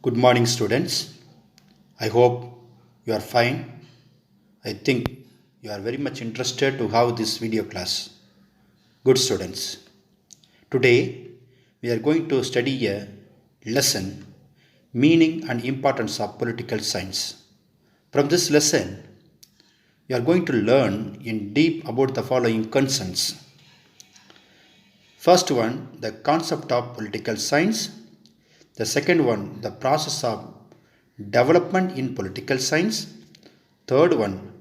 Good morning, students. I hope you are fine. I think you are very much interested to have this video class. Good students. Today we are going to study a lesson meaning and importance of political science. From this lesson, you are going to learn in deep about the following concerns. First one, the concept of political science. The second one, the process of development in political science. Third one,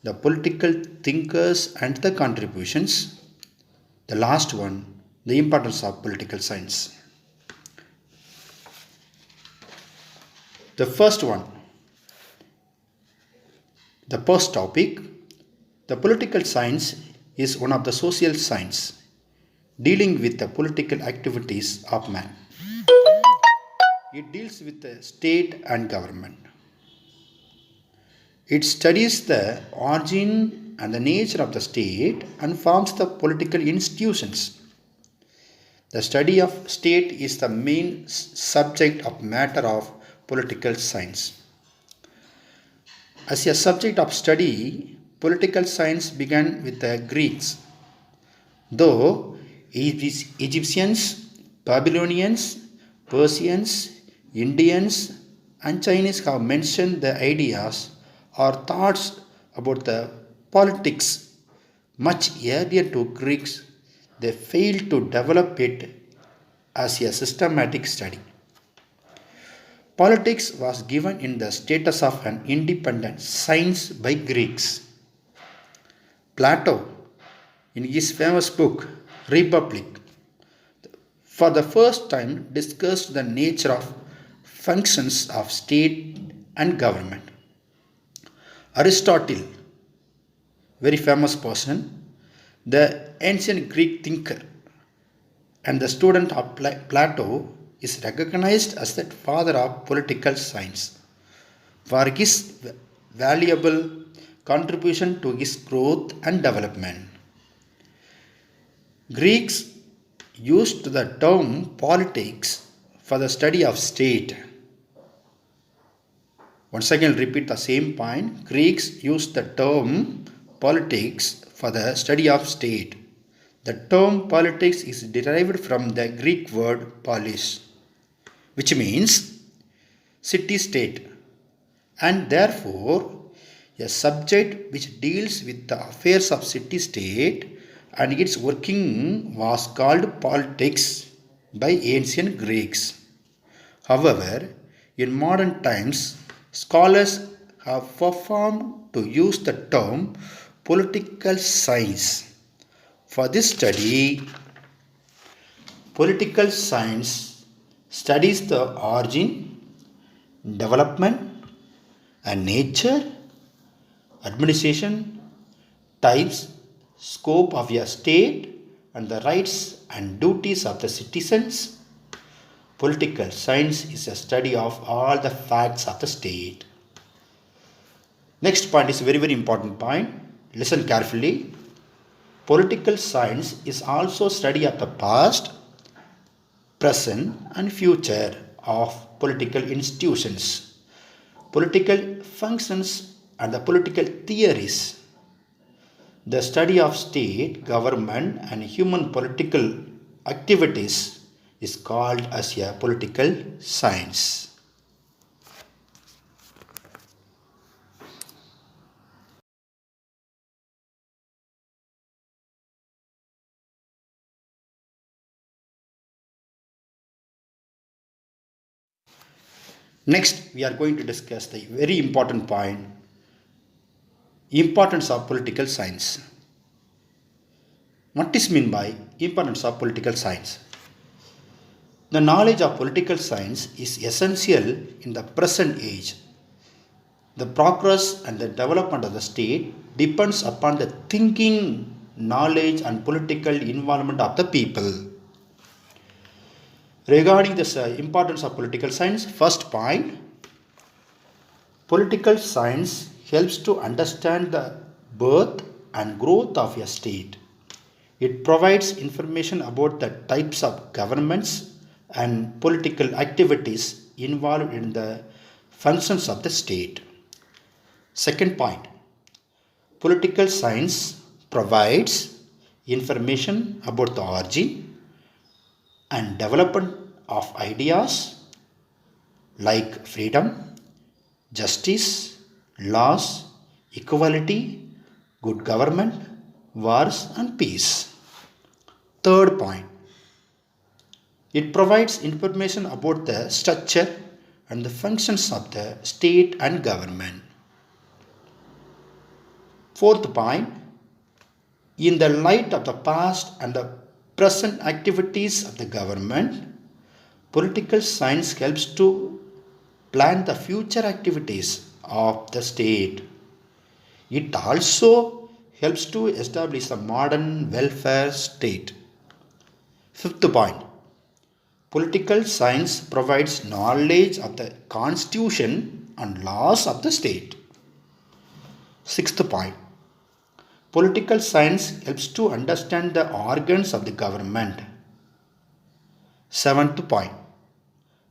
the political thinkers and the contributions. The last one, the importance of political science. The first one, the first topic, the political science is one of the social science dealing with the political activities of man. It deals with the state and government. It studies the origin and the nature of the state and forms the political institutions. The study of state is the main subject of matter of political science. As a subject of study, political science began with the Greeks. Though Egyptians, Babylonians, Persians, Indians, and Chinese have mentioned the ideas or thoughts about the politics much earlier to Greeks, they failed to develop it as a systematic study. Politics was given in the status of an independent science by Greeks. Plato, in his famous book Republic, for the first time discussed the nature of functions of state and government. Aristotle, very famous person, the ancient Greek thinker and the student of Plato, is recognized as the father of political science for his valuable contribution to his growth and development. Greeks used the term politics for the study of state. Once again, repeat the same point. Greeks used the term politics for the study of state. The term politics is derived from the Greek word polis, which means city-state, and therefore a subject which deals with the affairs of city-state and its working was called politics by ancient Greeks. However, in modern times, scholars have performed to use the term political science. For this study, political science studies the origin, development, and nature, administration, types, scope of a state, and the rights and duties of the citizens. Political science is a study of all the facts of the state. Next point is a very, very important point. Listen carefully. Political science is also study of the past, present, and future of political institutions, political functions, and the political theories. The study of state, government, and human political activities is called as a political science. Next, we are going to discuss the very important point, importance of political science. What is meant by importance of political science? The knowledge of political science is essential in the present age. The progress and the development of the state depends upon the thinking, knowledge, and political involvement of the people. Regarding this importance of political science, first point, political science helps to understand the birth and growth of a state. It provides information about the types of governments and political activities involved in the functions of the state. Second point, political science provides information about the origin and development of ideas like freedom, justice, laws, equality, good government, wars, and peace. Third point, it provides information about the structure and the functions of the state and government. Fourth point, in the light of the past and the present activities of the government, political science helps to plan the future activities of the state. It also helps to establish a modern welfare state. Fifth point, political science provides knowledge of the constitution and laws of the state. Sixth point, political science helps to understand the organs of the government. Seventh point,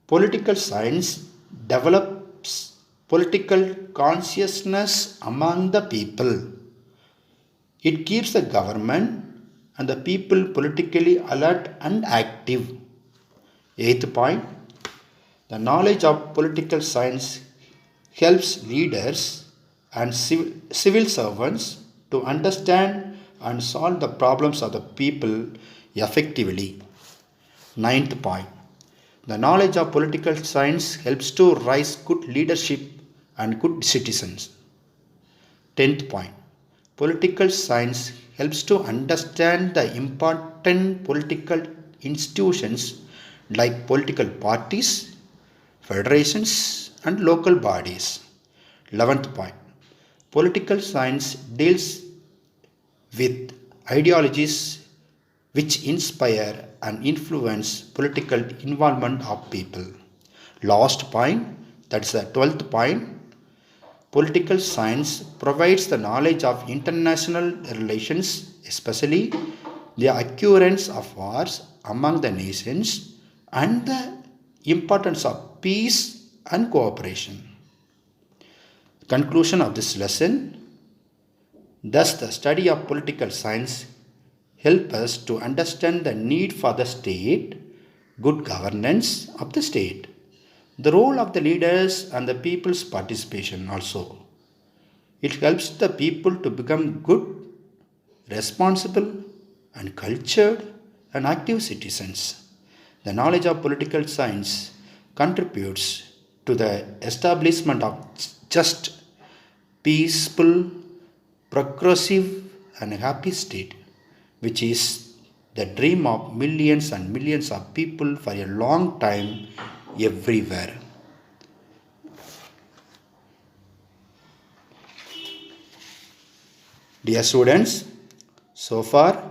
political science develops political consciousness among the people. It keeps the government and the people politically alert and active. Eighth point, the knowledge of political science helps leaders and civil servants to understand and solve the problems of the people effectively. Ninth point, the knowledge of political science helps to raise good leadership and good citizens. 10th point, political science helps to understand the important political institutions like political parties, federations, and local bodies. 11th point, political science deals with ideologies which inspire and influence political involvement of people. Last point, that's the 12th point, political science provides the knowledge of international relations, especially the occurrence of wars among the nations and the importance of peace and cooperation. Conclusion of this lesson. Thus, the study of political science helps us to understand the need for the state, good governance of the state, the role of the leaders and the people's participation also. It helps the people to become good, responsible, and cultured and active citizens. The knowledge of political science contributes to the establishment of just, peaceful, progressive, and happy state, which is the dream of millions and millions of people for a long time everywhere. Dear students, so far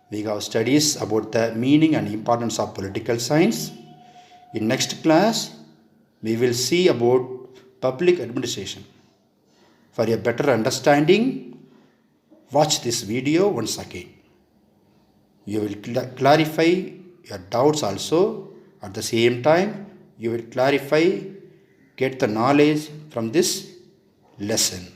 we have studies about the meaning and importance of political science. In next class, we will see about public administration. For a better understanding, watch this video once again. You will clarify your doubts also. At the same time, you will get the knowledge from this lesson.